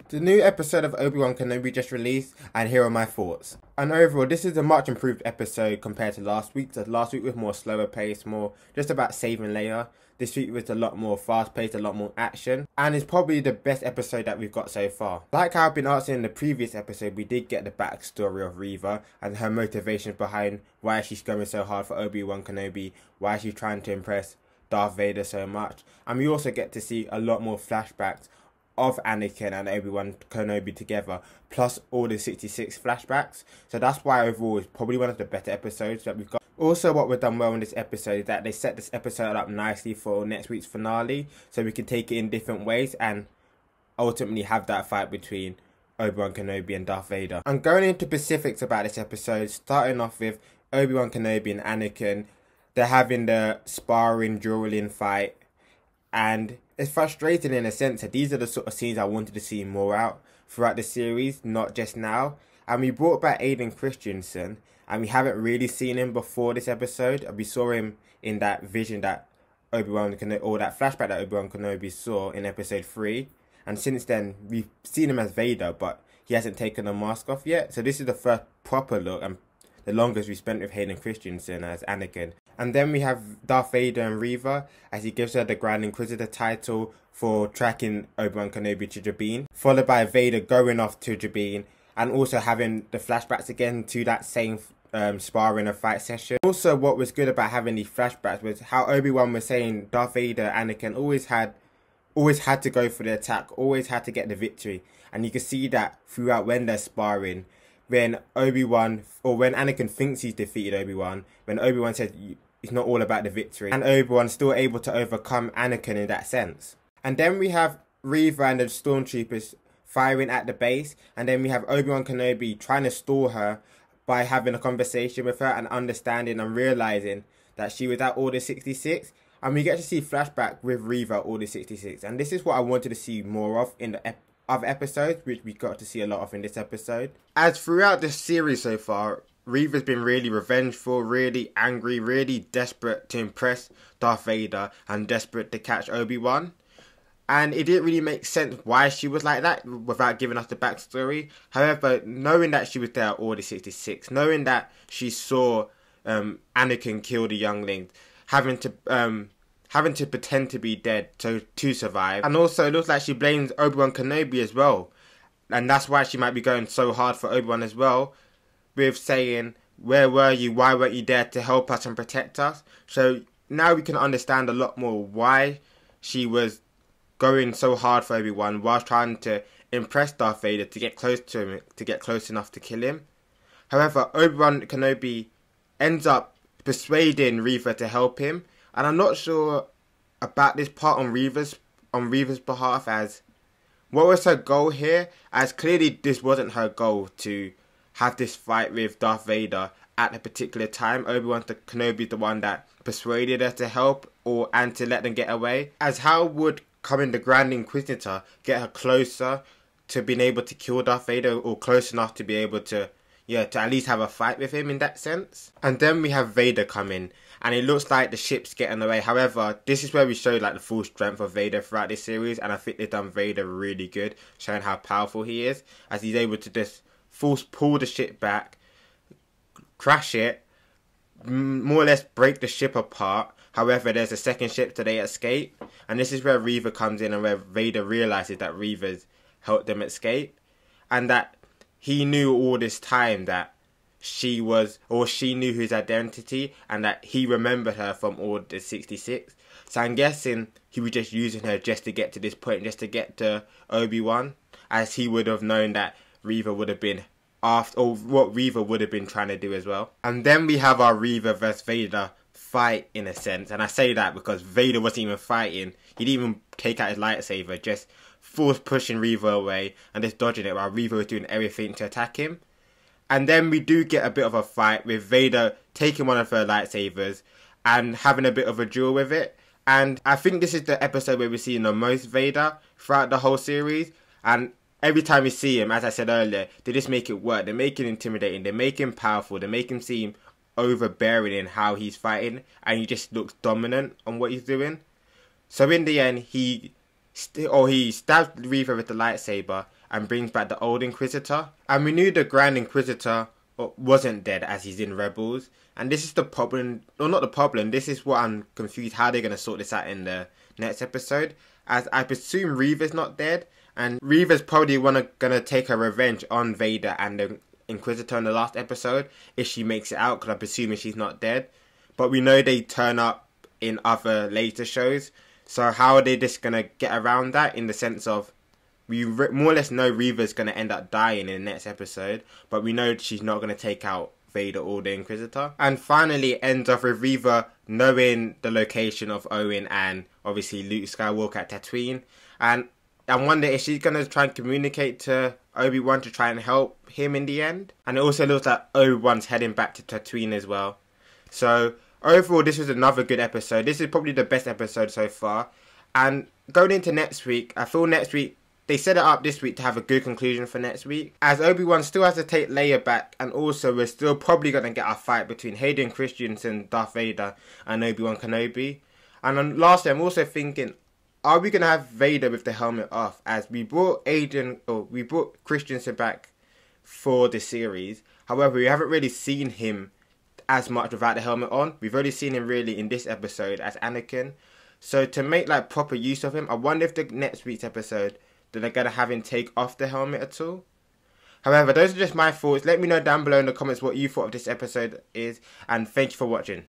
The new episode of Obi-Wan Kenobi just released, and here are my thoughts. And overall, this is a much improved episode compared to last week. So last week was more slower paced, more just about saving Leia. This week was a lot more fast paced, a lot more action, and it's probably the best episode that we've got so far. Like how I've been asking in the previous episode, we did get the backstory of Reva and her motivations behind why she's going so hard for Obi-Wan Kenobi, why she's trying to impress Darth Vader so much. And we also get to see a lot more flashbacks of Anakin and Obi-Wan Kenobi together, plus all the 66 flashbacks. So that's why overall it's probably one of the better episodes that we've got. Also, what we've done well in this episode is that they set this episode up nicely for next week's finale, so we can take it in different ways and ultimately have that fight between Obi-Wan Kenobi and Darth Vader. I'm going into specifics about this episode, starting off with Obi-Wan Kenobi and Anakin. They're having the sparring, dueling fight, and it's frustrating in a sense that these are the sort of scenes I wanted to see more out throughout the series, not just now. And we brought back Hayden Christensen, and we haven't really seen him before this episode. We saw him in that vision that Obi-Wan Kenobi, or that flashback that Obi-Wan Kenobi saw in episode 3. And since then, we've seen him as Vader, but he hasn't taken the mask off yet. So this is the first proper look, and the longest we spent with Hayden Christensen as Anakin. And then we have Darth Vader and Reva as he gives her the Grand Inquisitor title for tracking Obi-Wan Kenobi to Jabin, followed by Vader going off to Jabin and also having the flashbacks again to that same sparring and fight session. Also, what was good about having these flashbacks was how Obi-Wan was saying Darth Vader, Anakin always had to go for the attack, always had to get the victory. And you can see that throughout when they're sparring. When Obi-Wan, or when Anakin thinks he's defeated Obi-Wan, when Obi-Wan says it's not all about the victory, and Obi-Wan's still able to overcome Anakin in that sense. And then we have Reva and the stormtroopers firing at the base, and then we have Obi-Wan Kenobi trying to stall her by having a conversation with her and understanding and realizing that she was at Order 66. And we get to see flashback with Reva at Order 66, and this is what I wanted to see more of in the other episodes, which we got to see a lot of in this episode. As throughout this series so far, Reva's been really revengeful, really angry, really desperate to impress Darth Vader and desperate to catch Obi-Wan. And it didn't really make sense why she was like that without giving us the backstory. However, knowing that she was there at Order 66, knowing that she saw Anakin kill the younglings, having to pretend to be dead to survive. And also it looks like she blames Obi-Wan Kenobi as well. And that's why she might be going so hard for Obi-Wan as well, with saying, where were you, why weren't you there to help us and protect us? So now we can understand a lot more why she was going so hard for Obi-Wan whilst trying to impress Darth Vader to get close to him, to get close enough to kill him. However, Obi-Wan Kenobi ends up persuading Reva to help him, and I'm not sure about this part on Reva's behalf, as what was her goal here, as clearly this wasn't her goal to have this fight with Darth Vader at a particular time. Obi-Wan Kenobi is the one that persuaded her to help and to let them get away. As how would coming the Grand Inquisitor get her closer to being able to kill Darth Vader, or close enough to be able to at least have a fight with him in that sense? And then we have Vader come in, and it looks like the ship's getting away. However, this is where we show like the full strength of Vader throughout this series, and I think they've done Vader really good, showing how powerful he is, as he's able to just pull the ship back, crash it, more or less break the ship apart. However, there's a second ship, so they escape, and this is where Reva comes in, and where Vader realizes that Reva's helped them escape, and that he knew all this time that she knew his identity, and that he remembered her from Order 66. So I'm guessing he was just using her just to get to this point, just to get to Obi-Wan, as he would have known that Reva would have been after, or what Reva would have been trying to do as well. And then we have our Reva vs Vader fight, in a sense, and I say that because Vader wasn't even fighting. He didn't even take out his lightsaber, just force pushing Reva away and just dodging it, while Reva was doing everything to attack him. And then we do get a bit of a fight with Vader taking one of her lightsabers and having a bit of a duel with it. And I think this is the episode where we're seeing the most Vader throughout the whole series. And every time we see him, as I said earlier, they just make it work. They make it intimidating. They make him powerful. They make him seem overbearing in how he's fighting. And he just looks dominant on what he's doing. So in the end, he stabs Reva with the lightsaber, and brings back the old Inquisitor. And we knew the Grand Inquisitor wasn't dead as he's in Rebels. And this is the problem, or not the problem, this is what I'm confused how they're going to sort this out in the next episode. As I presume Reva's not dead, and Reva's probably going to take her revenge on Vader and the Inquisitor in the last episode, if she makes it out, because I'm presuming she's not dead. But we know they turn up in other later shows, so how are they just going to get around that, in the sense of, we more or less know Reva's going to end up dying in the next episode, but we know she's not going to take out Vader or the Inquisitor. And finally it ends off with Reva knowing the location of Owen and obviously Luke Skywalker at Tatooine. And I wonder if she's going to try and communicate to Obi-Wan to try and help him in the end. And it also looks like Obi-Wan's heading back to Tatooine as well. So overall, this was another good episode. This is probably the best episode so far. And going into next week, I feel next week, they set it up this week to have a good conclusion for next week, as Obi-Wan still has to take Leia back, and also we're still probably going to get a fight between Hayden Christensen, Darth Vader, and Obi-Wan Kenobi. And then lastly, I'm also thinking, are we going to have Vader with the helmet off, as we brought Christensen back for the series. However, we haven't really seen him as much without the helmet on. We've only seen him really in this episode as Anakin. So to make like proper use of him, I wonder if the next week's episode that they're going to have him take off the helmet at all. However, those are just my thoughts. Let me know down below in the comments what you thought of this episode is, and thank you for watching.